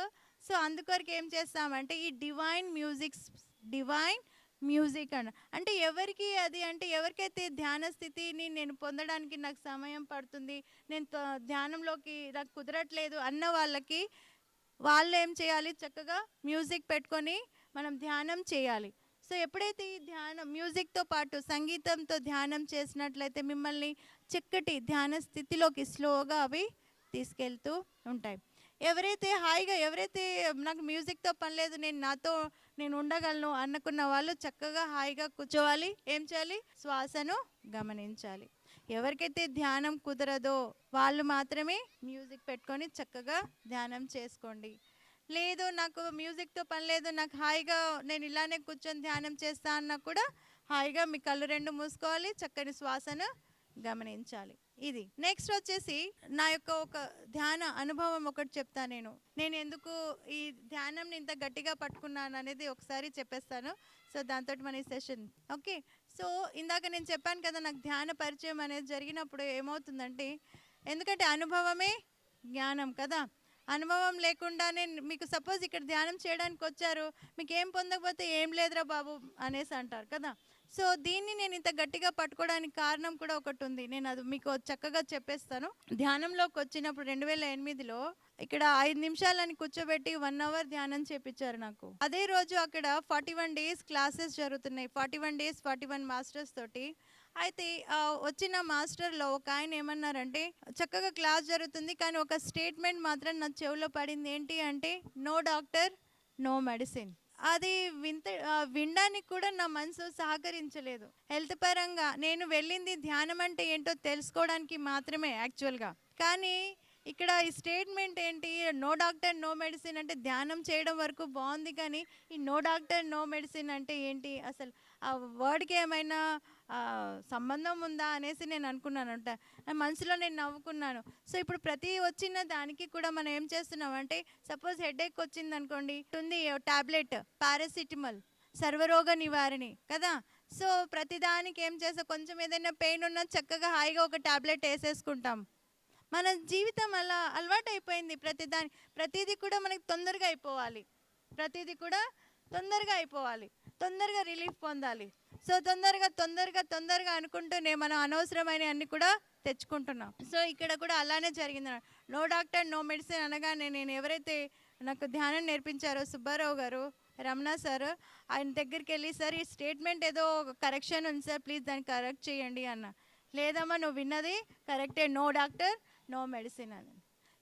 సో అందుకొరకు ఏం చేస్తామంటే ఈ డివైన్ మ్యూజిక్ అంటే ఎవరికి అది అంటే, ఎవరికైతే ధ్యాన స్థితిని నేను పొందడానికి నాకు సమయం పడుతుంది, నేను ధ్యానంలోకి నాకు కుదరట్లేదు అన్న వాళ్ళకి, వాళ్ళు ఏం చేయాలి, చక్కగా మ్యూజిక్ పెట్టుకొని మనం ధ్యానం చేయాలి. సో ఎప్పుడైతే ఈ ధ్యానం మ్యూజిక్తో పాటు సంగీతంతో ధ్యానం చేసినట్లయితే మిమ్మల్ని చక్కటి ధ్యాన స్థితిలోకి స్లోగా అవి తీసుకెళ్తూ ఉంటాయి. ఎవరైతే నాకు మ్యూజిక్తో పని లేదు, నేను ఉండగలను అనుకున్న వాళ్ళు చక్కగా హాయిగా కూర్చోవాలి. ఏం చేయాలి, శ్వాసను గమనించాలి. ఎవరికైతే ధ్యానం కుదరదో వాళ్ళు మాత్రమే మ్యూజిక్ పెట్టుకొని చక్కగా ధ్యానం చేసుకోండి. లేదు నాకు మ్యూజిక్తో పని లేదు, నాకు హాయిగా నేను ఇలానే కూర్చొని ధ్యానం చేస్తా అన్నా కూడా హాయిగా మీ కళ్ళు 2 మూసుకోవాలి, చక్కని శ్వాసను గమనించాలి. ఇది నెక్స్ట్ వచ్చేసి నా యొక్క ఒక ధ్యాన అనుభవం ఒకటి చెప్తా. నేను ఎందుకు ఈ ధ్యానం ఇంత గట్టిగా పట్టుకున్నాను అనేది ఒకసారి చెప్పేస్తాను. సో దాంతో మన ఈ సెషన్ ఓకే. సో ఇందాక నేను చెప్పాను కదా, నాకు ధ్యాన పరిచయం అనేది జరిగినప్పుడు ఏమవుతుందంటే, ఎందుకంటే అనుభవమే జ్ఞానం కదా, అనుభవం లేకుండానే మీకు సపోజ్ ఇక్కడ ధ్యానం చేయడానికి వచ్చారు, మీకు ఏం పొందకపోతే ఏం లేదురా బాబు అనేసి అంటారు కదా. సో దీన్ని నేను ఇంత గట్టిగా పట్టుకోవడానికి కారణం కూడా ఒకటి ఉంది, నేను అది మీకు చక్కగా చెప్పేస్తాను. ధ్యానంలోకి వచ్చినప్పుడు 2008లో ఇక్కడ 5 నిమిషాలని కూర్చోబెట్టి 1 అవర్ ధ్యానం చేపించారు నాకు. అదే రోజు అక్కడ 41 డేస్ క్లాసెస్ జరుగుతున్నాయి, 41 డేస్ 41 మాస్టర్స్ తోటి. అయితే వచ్చిన మాస్టర్లో ఒక ఆయన ఏమన్నారంటే, చక్కగా క్లాస్ జరుగుతుంది కానీ ఒక స్టేట్మెంట్ మాత్రం నా చెవిలో పడింది. ఏంటి అంటే, నో డాక్టర్ నో మెడిసిన్. అది వినడానికి కూడా నా మనసు సహకరించలేదు. హెల్త్ పరంగా నేను వెళ్ళింది ధ్యానం అంటే ఏంటో తెలుసుకోవడానికి మాత్రమే యాక్చువల్గా. కానీ ఇక్కడ ఈ స్టేట్మెంట్ ఏంటి, నో డాక్టర్ నో మెడిసిన్ అంటే ధ్యానం చేయడం వరకు బాగుంది, కానీ ఈ నో డాక్టర్ నో మెడిసిన్ అంటే ఏంటి, అసలు ఆ వర్డ్కి ఏమైనా సంబంధం ఉందా అనేసి నేను అనుకున్నాను అంట. మనసులో నేను నవ్వుకున్నాను. సో ఇప్పుడు ప్రతి వచ్చిన దానికి కూడా మనం ఏం చేస్తున్నాం అంటే, సపోజ్ హెడేక్ వచ్చింది అనుకోండి, ఉంది టాబ్లెట్ పారాసిటమాల్ సర్వరోగ నివారణి కదా. సో ప్రతిదానికి ఏం చేస్తాం, కొంచెం ఏదైనా పెయిన్ ఉన్నా చక్కగా హాయిగా ఒక టాబ్లెట్ వేసేసుకుంటాం. మన జీవితం అలా అలవాటు అయిపోయింది. ప్రతిదీ కూడా మనకి తొందరగా అయిపోవాలి, తొందరగా రిలీఫ్ పొందాలి. సో తొందరగా అనుకుంటూనే మనం అనవసరమైన అన్ని కూడా తెచ్చుకుంటున్నాం. సో ఇక్కడ కూడా అలానే జరిగింది. నో డాక్టర్ నో మెడిసిన్ అనగానే నేను ఎవరైతే నాకు ధ్యానం నేర్పించారో సుబ్బారావు గారు, రమణ సార్, ఆయన దగ్గరికి వెళ్ళి, సార్ ఈ స్టేట్మెంట్ ఏదో కరెక్షన్ ఉంది సార్, ప్లీజ్ దాన్ని కరెక్ట్ చేయండి అన్న. లేదమ్మా నువ్వు విన్నది కరెక్టే, నో డాక్టర్ నో మెడిసిన్ అని.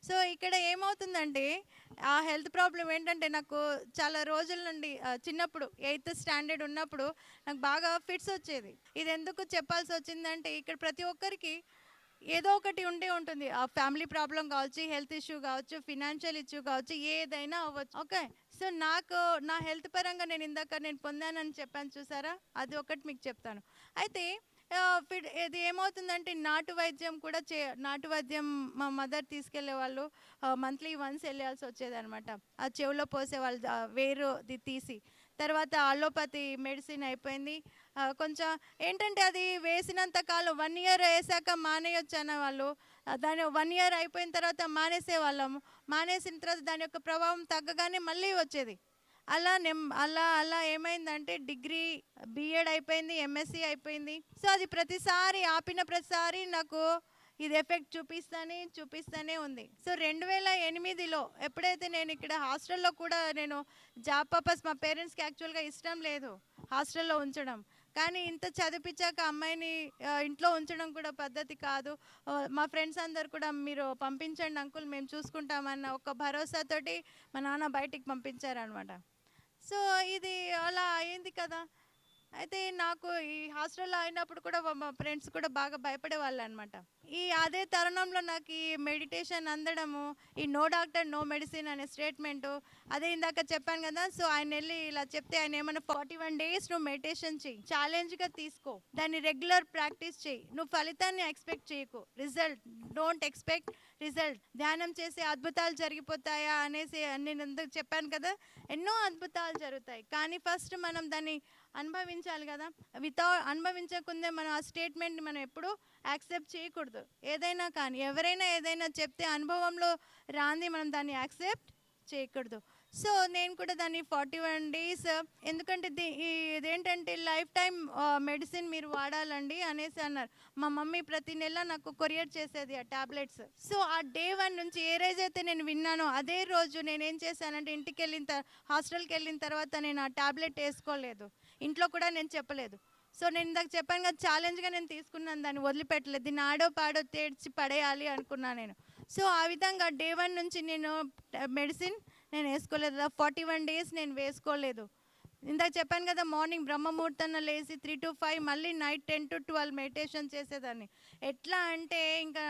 సో ఇక్కడ ఏమవుతుందంటే ఆ హెల్త్ ప్రాబ్లం ఏంటంటే నాకు చాలా రోజుల నుండి చిన్నప్పుడు 8th స్టాండర్డ్ ఉన్నప్పుడు నాకు బాగా ఫిట్స్ వచ్చేది. ఇది ఎందుకు చెప్పాల్సి వచ్చిందంటే ఇక్కడ ప్రతి ఒక్కరికి ఏదో ఒకటి ఉండే ఉంటుంది. ఆ ఫ్యామిలీ ప్రాబ్లం కావచ్చు, హెల్త్ ఇష్యూ కావచ్చు, ఫినాన్షియల్ ఇష్యూ కావచ్చు, ఏదైనా అవ్వచ్చు. ఓకే, సో నాకు నా హెల్త్ పరంగా నేను ఇందాక నేను పొందానని చెప్పాను చూసారా, అది ఒకటి మీకు చెప్తాను. అయితే ఇది ఏమవుతుందంటే నాటు వైద్యం కూడా నాటు వైద్యం మా మదర్ తీసుకెళ్లే వాళ్ళు, మంత్లీ వన్స్ వెళ్ళాల్సి వచ్చేది అనమాట. ఆ చెవిలో పోసేవాళ్ళు వేరుది తీసి. తర్వాత అలోపతి మెడిసిన్ అయిపోయింది. కొంచెం ఏంటంటే అది వేసినంత కాలం 1 ఇయర్ వేసాక మానేయొచ్చు అన్న వాళ్ళు, దాని 1 ఇయర్ అయిపోయిన తర్వాత మానేసేవాళ్ళము. మానేసిన తర్వాత దాని యొక్క ప్రభావం తగ్గగానే మళ్ళీ వచ్చేది. అలా ఏమైందంటే డిగ్రీ బీఎడ్ అయిపోయింది, ఎంఎస్సి అయిపోయింది. సో అది ప్రతిసారి ఆపిన ప్రతిసారి నాకు ఇది ఎఫెక్ట్ చూపిస్తూనే ఉంది. సో 2008లో ఎప్పుడైతే నేను ఇక్కడ హాస్టల్లో కూడా నేను జాబ్ పర్పస్, మా పేరెంట్స్కి యాక్చువల్గా ఇష్టం లేదు హాస్టల్లో ఉంచడం, కానీ ఇంత చదివించాక అమ్మాయిని ఇంట్లో ఉంచడం కూడా పద్ధతి కాదు. మా ఫ్రెండ్స్ అందరు కూడా మీరు పంపించండి అంకుల్ మేము చూసుకుంటామన్న ఒక భరోసాతోటి మా నాన్న బయటికి పంపించారనమాట. సో ఇది అలా అయింది కదా. అయితే నాకు ఈ హాస్టల్లో అయినప్పుడు కూడా మా ఫ్రెండ్స్ కూడా బాగా భయపడేవాళ్ళు అనమాట. అదే తరుణంలో నాకు ఈ మెడిటేషన్ అందడము, ఈ నో డాక్టర్ నో మెడిసిన్ అనే స్టేట్మెంటు, అదే ఇందాక చెప్పాను కదా. సో ఆయన వెళ్ళి ఇలా చెప్తే ఆయన ఏమన్నా 41 days నువ్వు మెడిటేషన్ చెయ్యి, ఛాలెంజ్గా తీసుకో, దాన్ని రెగ్యులర్ ప్రాక్టీస్ చెయ్యి, నువ్వు ఫలితాన్ని ఎక్స్పెక్ట్ చేయకు, రిజల్ట్ డోంట్ ఎక్స్పెక్ట్ రిజల్ట్, ధ్యానం చేసే అద్భుతాలు జరిగిపోతాయా అనేసి నేను ఎందుకు చెప్పాను కదా. ఎన్నో అద్భుతాలు జరుగుతాయి, కానీ ఫస్ట్ మనం దాన్ని అనుభవించాలి కదా. అనుభవించకుందే మనం ఆ స్టేట్మెంట్ని మనం ఎప్పుడూ యాక్సెప్ట్ చేయకూడదు. ఏదైనా కానీ ఎవరైనా ఏదైనా చెప్తే అనుభవంలో రాంది మనం దాన్ని యాక్సెప్ట్ చేయకూడదు. సో నేను కూడా దాన్ని 41 days, ఎందుకంటే ఇదేంటంటే లైఫ్ టైం మెడిసిన్ మీరు వాడాలండి అనేసి అన్నారు. మా మమ్మీ ప్రతి నెల నాకు కొరియర్ చేసేది ఆ ట్యాబ్లెట్స్. సో ఆ డే 1 నుంచి ఏ రోజు అయితే నేను విన్నానో అదే రోజు నేను ఏం చేశానంటే హాస్టల్కి వెళ్ళిన తర్వాత నేను ఆ ట్యాబ్లెట్ వేసుకోలేదు, ఇంట్లో కూడా నేను చెప్పలేదు. సో నేను ఇందాక చెప్పాను కదా, ఛాలెంజ్గా నేను తీసుకున్నాను, దాన్ని వదిలిపెట్టలేదు, దీన్ని ఆడో పాడో తేడ్చి పడేయాలి అనుకున్నాను నేను. సో ఆ విధంగా డే 1 నుంచి నేను మెడిసిన్ నేను వేసుకోలేదు. 41 days నేను వేసుకోలేదు. ఇందాక చెప్పాను కదా, మార్నింగ్ బ్రహ్మముహూర్తాన లేచి 3 to 5, మళ్ళీ నైట్ 10 to 12 మెడిటేషన్ చేసేదాన్ని. ఎట్లా అంటే ఇంకా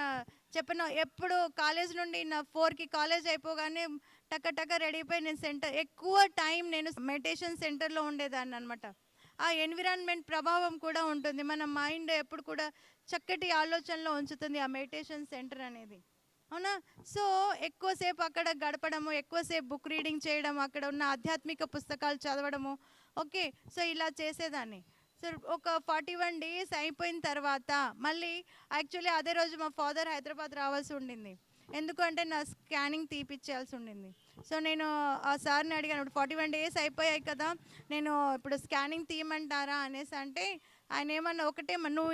చెప్పను, ఎప్పుడు కాలేజ్ నుండి నా 4కి కాలేజ్ అయిపోగానే టక్క రెడీ అయిపోయి నేను ఎక్కువ టైం నేను మెడిటేషన్ సెంటర్లో ఉండేదాన్ని అనమాట. ఆ ఎన్విరాన్మెంట్ ప్రభావం కూడా ఉంటుంది, మన మైండ్ ఎప్పుడు కూడా చక్కటి ఆలోచనలో ఉంచుతుంది ఆ మెడిటేషన్ సెంటర్ అనేది, అవునా. సో ఎక్కువసేపు అక్కడ గడపడము, ఎక్కువసేపు బుక్ రీడింగ్ చేయడం, అక్కడ ఉన్న ఆధ్యాత్మిక పుస్తకాలు చదవడము. ఓకే, సో ఇలా చేసేదాన్ని. సో ఒక 41 days అయిపోయిన తర్వాత మళ్ళీ యాక్చువల్లీ అదే రోజు మా ఫాదర్ హైదరాబాద్ రావాల్సి ఉండింది, ఎందుకంటే నా స్కానింగ్ తీపిచ్చేయాల్సి ఉండింది. సో నేను ఆ సార్ని అడిగాను, ఇప్పుడు 41 days అయిపోయాయి కదా, నేను ఇప్పుడు స్కానింగ్ తీయమంటారా అనేసి అంటే ఆయన ఏమన్నా ఒకటే, నువ్వు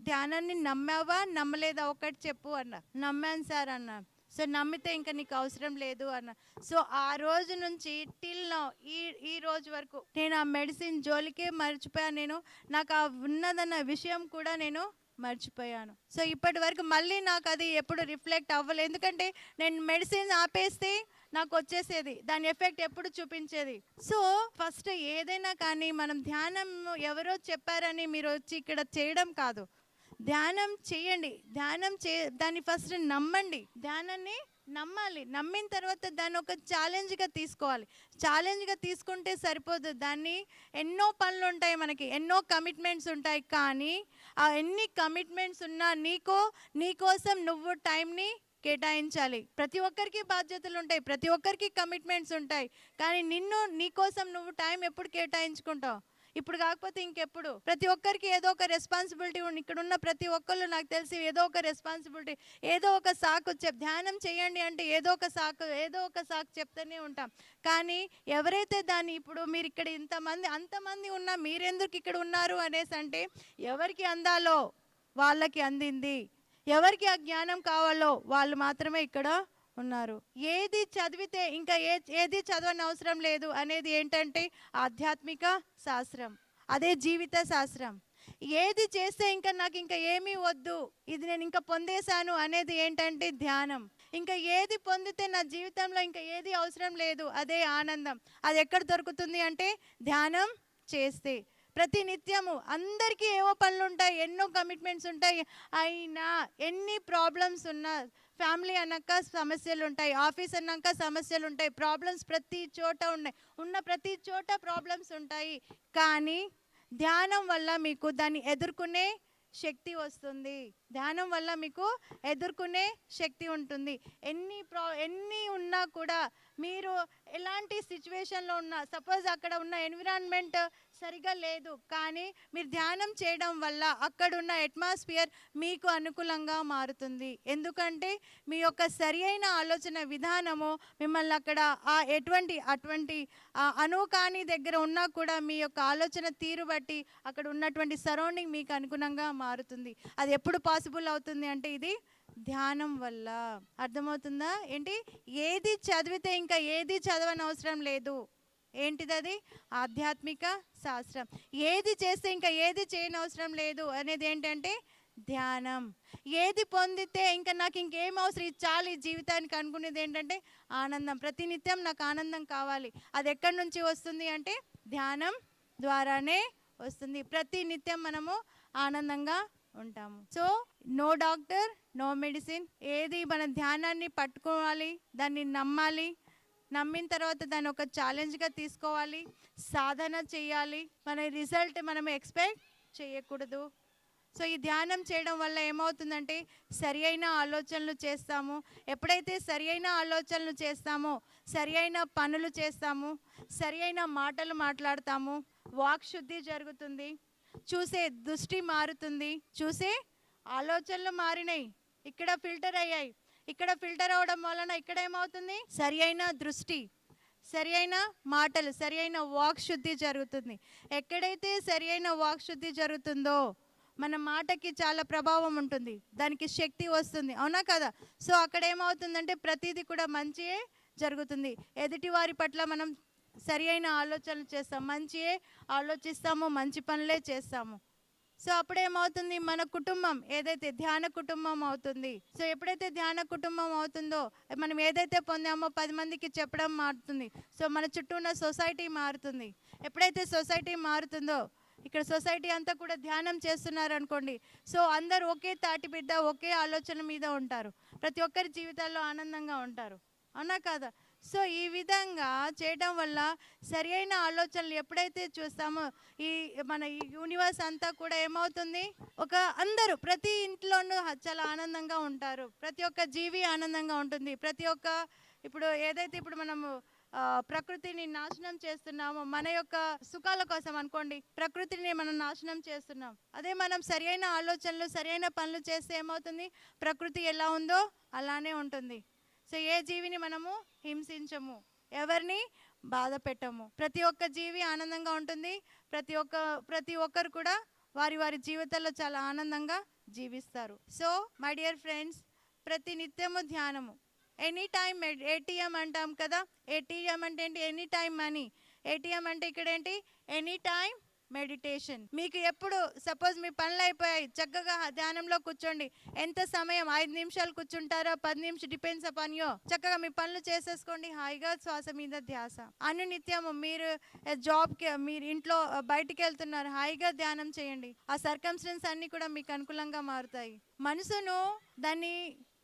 ధ్యానాన్ని నమ్మావా నమ్మలేదా ఒకటి చెప్పు అన్న. నమ్మాను సార్ అన్న. సో నమ్మితే ఇంకా నీకు అవసరం లేదు అన్న. సో ఆ రోజు నుంచి టిల్ నౌ ఈ రోజు వరకు నేను ఆ మెడిసిన్ జోలికే మర్చిపోయాను. నాకు ఆ ఉన్నదన్న విషయం కూడా నేను మర్చిపోయాను. సో ఇప్పటి వరకు మళ్ళీ నాకు అది ఎప్పుడు రిఫ్లెక్ట్ అవ్వలేదు, ఎందుకంటే నేను మెడిసిన్ ఆపేస్తే నాకు వచ్చేసేది, దాని ఎఫెక్ట్ ఎప్పుడు చూపించేది. సో ఫస్ట్ ఏదైనా కానీ మనం ధ్యానం ఎవరో చెప్పారని మీరు వచ్చి ఇక్కడ చేయడం కాదు, ధ్యానం చేయండి, దాన్ని ఫస్ట్ నమ్మండి, ధ్యానాన్ని నమ్మాలి, నమ్మిన తర్వాత దాన్ని ఒక ఛాలెంజ్గా తీసుకోవాలి. ఛాలెంజ్గా తీసుకుంటే సరిపోదు, దాన్ని ఎన్నో పనులు ఉంటాయి, మనకి ఎన్నో కమిట్మెంట్స్ ఉంటాయి, కానీ ఆ ఎన్ని కమిట్మెంట్స్ ఉన్నా నీకోసం నువ్వు టైంని కేటాయించాలి. ప్రతి ఒక్కరికి బాధ్యతలు ఉంటాయి, ప్రతి ఒక్కరికి కమిట్మెంట్స్ ఉంటాయి, కానీ నీకోసం నువ్వు టైం ఎప్పుడు కేటాయించుకుంటావు? ఇప్పుడు కాకపోతే ఇంకెప్పుడు? ప్రతి ఒక్కరికి ఏదో ఒక రెస్పాన్సిబిలిటీ ఉంది. ఇక్కడ ఉన్న ప్రతి ఒక్కళ్ళు నాకు తెలిసి ఏదో ఒక రెస్పాన్సిబిలిటీ, ఏదో ఒక సాకు ధ్యానం చేయండి అంటే ఏదో ఒక సాకు చెప్తూనే ఉంటాం. కానీ ఎవరైతే దాన్ని ఇప్పుడు మీరు ఇక్కడ అంతమంది ఉన్నా మీరెందుకు ఇక్కడ ఉన్నారు అనేసి అంటే, ఎవరికి అందాలో వాళ్ళకి అందింది, ఎవరికి ఆ జ్ఞానం కావాలో వాళ్ళు మాత్రమే ఇక్కడ ఉన్నారు. ఏది చదివితే ఇంకా ఏది చదవని అవసరం లేదు అనేది ఏంటంటే ఆధ్యాత్మిక శాస్త్రం, అదే జీవిత శాస్త్రం. ఏది చేస్తే ఇంకా నాకు ఇంకా ఏమీ వద్దు, ఇది నేను ఇంకా పొందేశాను అనేది ఏంటంటే ధ్యానం. ఇంకా ఏది పొందితే నా జీవితంలో ఇంకా ఏది అవసరం లేదు, అదే ఆనందం. అది ఎక్కడ దొరుకుతుంది అంటే ధ్యానం చేస్తే. ప్రతి నిత్యము అందరికీ ఏవో పనులు ఉంటాయి, ఎన్నో కమిట్మెంట్స్ ఉంటాయి, అయినా ఎన్ని ప్రాబ్లమ్స్ ఉన్నా, ఫ్యామిలీ అన్నాక సమస్యలు ఉంటాయి, ఆఫీస్ అన్నాక సమస్యలు ఉంటాయి, ప్రాబ్లమ్స్ ప్రతి చోట ఉన్నాయి, ఉన్న ప్రతి చోట ప్రాబ్లమ్స్ ఉంటాయి. కానీ ధ్యానం వల్ల మీకు దాన్ని ఎదుర్కొనే శక్తి వస్తుంది. ధ్యానం వల్ల మీకు ఎదుర్కొనే శక్తి ఉంటుంది. ఎన్ని ఉన్నా కూడా మీరు ఎలాంటి సిచ్యువేషన్లో ఉన్నా, సపోజ్ అక్కడ ఉన్న ఎన్విరాన్మెంట్ సరిగా లేదు, కానీ మీరు ధ్యానం చేయడం వల్ల అక్కడున్న అట్మాస్ఫియర్ మీకు అనుకూలంగా మారుతుంది. ఎందుకంటే మీ యొక్క సరి అయిన ఆలోచన విధానము మిమ్మల్ని అక్కడ అటువంటి అనువు కాని దగ్గర ఉన్నా కూడా మీ యొక్క ఆలోచన తీరు బట్టి అక్కడ ఉన్నటువంటి సరౌండింగ్ మీకు అనుగుణంగా మారుతుంది. అది ఎప్పుడు పాసిబుల్ అవుతుంది అంటే ఇది ధ్యానం వల్ల. అర్థమవుతుందా? ఏంటి, ఏది చదివితే ఇంకా ఏది చదవని అవసరం లేదు. ఏంటిది అది? ఆధ్యాత్మిక శాస్త్రం. ఏది చేస్తే ఇంకా ఏది చేయని అవసరం లేదు అనేది ఏంటంటే ధ్యానం. ఏది పొందితే ఇంకా నాకు ఇంకేం అవసరం, ఇది చాలు ఈ జీవితానికి అనుకునేది ఏంటంటే ఆనందం. ప్రతినిత్యం నాకు ఆనందం కావాలి. అది ఎక్కడి నుంచి వస్తుంది అంటే ధ్యానం ద్వారానే వస్తుంది. ప్రతి నిత్యం మనము ఆనందంగా ఉంటాము. So no doctor, no medicine. ఏది మన ధ్యానాన్ని పట్టుకోవాలి, దాన్ని నమ్మాలి, నమ్మిన తర్వాత దాన్ని ఒక ఛాలెంజ్గా తీసుకోవాలి, సాధన చేయాలి. మన రిజల్ట్ మనం ఎక్స్పెక్ట్ చేయకూడదు. సో ఈ ధ్యానం చేయడం వల్ల ఏమవుతుందంటే సరి అయిన ఆలోచనలు చేస్తాము. ఎప్పుడైతే సరి అయిన ఆలోచనలు చేస్తామో, సరి అయిన పనులు చేస్తాము, సరి అయిన మాటలు మాట్లాడతాము, వాక్ శుద్ధి జరుగుతుంది, చూసే దృష్టి మారుతుంది, చూసే ఆలోచనలు మారినాయి, ఇక్కడ ఫిల్టర్ అయ్యాయి. ఇక్కడ ఫిల్టర్ అవడం వలన ఇక్కడ ఏమవుతుంది, సరి అయిన దృష్టి, సరి అయిన మాటలు, సరి అయిన వాక్ శుద్ధి జరుగుతుంది. ఎక్కడైతే సరి అయిన వాక్ శుద్ధి జరుగుతుందో మన మాటకి చాలా ప్రభావం ఉంటుంది, దానికి శక్తి వస్తుంది. అవునా కదా? సో అక్కడ ఏమవుతుందంటే ప్రతిదీ కూడా మంచియే జరుగుతుంది. ఎదుటి వారి పట్ల మనం సరి అయిన ఆలోచనలు చేస్తాం, మంచియే ఆలోచిస్తాము, మంచి పనులే చేస్తాము. సో అప్పుడేమవుతుంది, మన కుటుంబం ఏదైతే ధ్యాన కుటుంబం అవుతుంది. సో ఎప్పుడైతే ధ్యాన కుటుంబం అవుతుందో మనం ఏదైతే పొందామో 10 మందికి చెప్పడం మారుతుంది. సో మన చుట్టూ ఉన్న సొసైటీ మారుతుంది. ఎప్పుడైతే సొసైటీ మారుతుందో, ఇక్కడ సొసైటీ అంతా కూడా ధ్యానం చేస్తున్నారు అనుకోండి, సో అందరూ ఒకే తాటి బిడ్డ, ఒకే ఆలోచన మీద ఉంటారు, ప్రతి ఒక్కరి జీవితాల్లో ఆనందంగా ఉంటారు. అవునా కాదా? సో ఈ విధంగా చేయడం వల్ల సరి అయిన ఆలోచనలు ఎప్పుడైతే చూస్తామో మన ఈ యూనివర్స్ అంతా కూడా ఏమవుతుంది, అందరూ ప్రతి ఇంట్లోనూ చాలా ఆనందంగా ఉంటారు, ప్రతి ఒక్క జీవి ఆనందంగా ఉంటుంది. ఇప్పుడు ఏదైతే ఇప్పుడు మనము ప్రకృతిని నాశనం చేస్తున్నాము, మన యొక్క సుఖాల కోసం అనుకోండి, ప్రకృతిని మనం నాశనం చేస్తున్నాం. అదే మనం సరి అయిన ఆలోచనలు, సరి అయిన పనులు చేస్తే ఏమవుతుంది, ప్రకృతి ఎలా ఉందో అలానే ఉంటుంది. సో ఏ జీవిని మనము హింసించము, ఎవరిని బాధ పెట్టము, ప్రతి ఒక్క జీవి ఆనందంగా ఉంటుంది. ప్రతి ఒక్కరు కూడా వారి జీవితాల్లో చాలా ఆనందంగా జీవిస్తారు. సో మై డియర్ ఫ్రెండ్స్, ప్రతి నిత్యము ధ్యానము. ఎనీ టైం ఏటీఎం అంటాం కదా, ఏటీఎం అంటే ఏంటి, ఎనీ టైం మనీ. ఏటీఎం అంటే ఇక్కడ ఏంటి, ఎనీ టైం మెడిటేషన్. మీకు ఎప్పుడు సపోజ్ మీ పనులు అయిపోయాయి, చక్కగా ధ్యానంలో కూర్చోండి. ఎంత సమయం, 5 నిమిషాలు కూర్చుంటారా, 10 నిమిషాలు, డిపెండ్స్ అపాన్ యూ. చక్కగా మీ పనులు చేసేసుకోండి, హాయిగా శ్వాస మీద ధ్యాస. అనునిత్యము మీరు జాబ్కి, మీరు ఇంట్లో బయటికి వెళ్తున్నారు, హాయిగా ధ్యానం చేయండి. ఆ సర్కమ్స్టెన్స్ అన్నీ కూడా మీకు అనుకూలంగా మారుతాయి. మనసును దాన్ని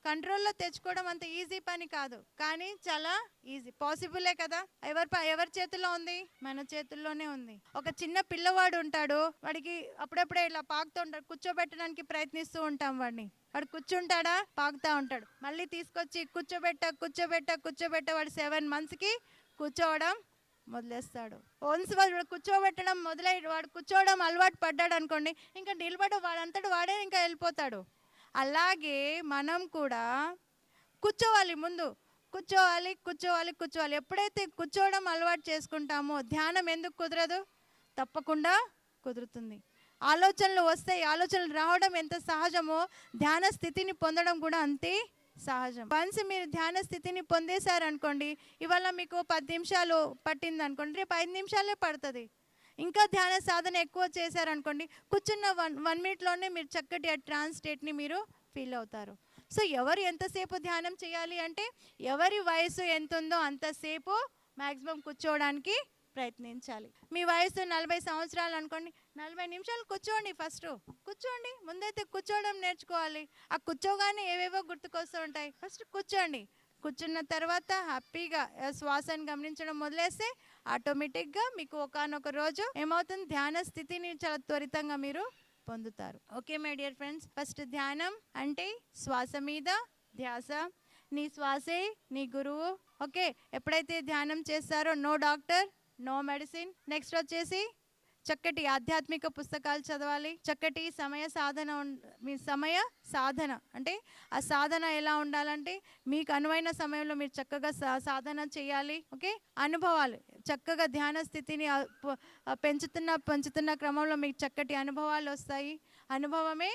కంట్రోల్లో తెచ్చుకోవడం అంత ఈజీ పని కాదు, కానీ చాలా ఈజీ, పాసిబులే కదా. ఎవరి చేతుల్లో ఉంది, మన చేతుల్లోనే ఉంది. ఒక చిన్న పిల్లవాడు ఉంటాడు, వాడికి అప్పుడప్పుడే ఇలా పాకుతూ ఉంటాడు, కూర్చోబెట్టడానికి ప్రయత్నిస్తూ ఉంటాం వాడిని. వాడు కూర్చుంటాడా, పాకుతూ ఉంటాడు. మళ్ళీ తీసుకొచ్చి కూర్చోబెట్ట వాడు 7 monthsకి కూర్చోవడం మొదలేస్తాడు. వన్స్ వాడు కూర్చోబెట్టడం వాడు కూర్చోవడం అలవాటు పడ్డాడు అనుకోండి, ఇంకా నిలబడు, వాడే ఇంకా వెళ్ళిపోతాడు. అలాగే మనం కూడా కూర్చోవాలి, ముందు కూర్చోవాలి. ఎప్పుడైతే కూర్చోవడం అలవాటు చేసుకుంటామో ధ్యానం ఎందుకు కుదరదు, తప్పకుండా కుదురుతుంది. ఆలోచనలు వస్తాయి, ఆలోచనలు రావడం ఎంత సహజమో ధ్యాన స్థితిని పొందడం కూడా అంతే సహజం. వన్స్ మీరు ధ్యాన స్థితిని పొందేశారనుకోండి, ఇవాళ మీకు 10 నిమిషాలు పట్టింది అనుకోండి, రేపు 5 నిమిషాలే పడుతుంది. ఇంకా ధ్యాన సాధన ఎక్కువ చేశారనుకోండి, కూర్చున్న 1 మినిట్లోనే మీరు చక్కటి ఆ ట్రాన్స్ స్టేట్ని మీరు ఫీల్ అవుతారు. సో ఎవరు ఎంతసేపు ధ్యానం చేయాలి అంటే, ఎవరి వయసు ఎంత ఉందో అంతసేపు మ్యాక్సిమం కూర్చోవడానికి ప్రయత్నించాలి. మీ వయసు 40 సంవత్సరాలు అనుకోండి, 40 నిమిషాలు కూర్చోండి. ఫస్ట్ కూర్చోండి, ముందైతే కూర్చోవడం నేర్చుకోవాలి. ఆ కూర్చోగానే ఏవేవో గుర్తుకొస్తూ ఉంటాయి. ఫస్ట్ కూర్చోండి. కూర్చున్న తర్వాత హ్యాపీగా శ్వాసను గమనించడం మొదలేస్తే ఆటోమేటిక్గా మీకు ఒకానొక రోజు ఏమవుతుంది, ధ్యాన స్థితిని చాలా త్వరితంగా మీరు పొందుతారు. Okay my dear friends, first ధ్యానం అంటే శ్వాస మీద ధ్యాస. నీ శ్వాసే నీ గురువు. ఓకే, ఎప్పుడైతే ధ్యానం చేస్తారో no doctor, no medicine. Next వచ్చేసి చక్కటి ఆధ్యాత్మిక పుస్తకాలు చదవాలి. చక్కటి మీ సమయ సాధన అంటే ఆ సాధన ఎలా ఉండాలంటే, మీకు అనువైన సమయంలో మీరు చక్కగా సాధన చేయాలి. ఓకే, అనుభవాలు చక్కగా ధ్యాన స్థితిని పెంచుతున్న క్రమంలో మీకు చక్కటి అనుభవాలు వస్తాయి. అనుభవమే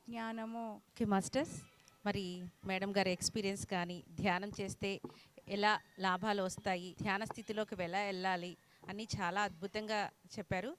జ్ఞానము. ఓకే మాస్టర్స్, మరి మేడం గారి ఎక్స్పీరియన్స్ కానీ, ధ్యానం చేస్తే ఎలా లాభాలు వస్తాయి, ధ్యాన స్థితిలోకి ఎలా వెళ్ళాలి అని చాలా అద్భుతంగా చెప్పారు.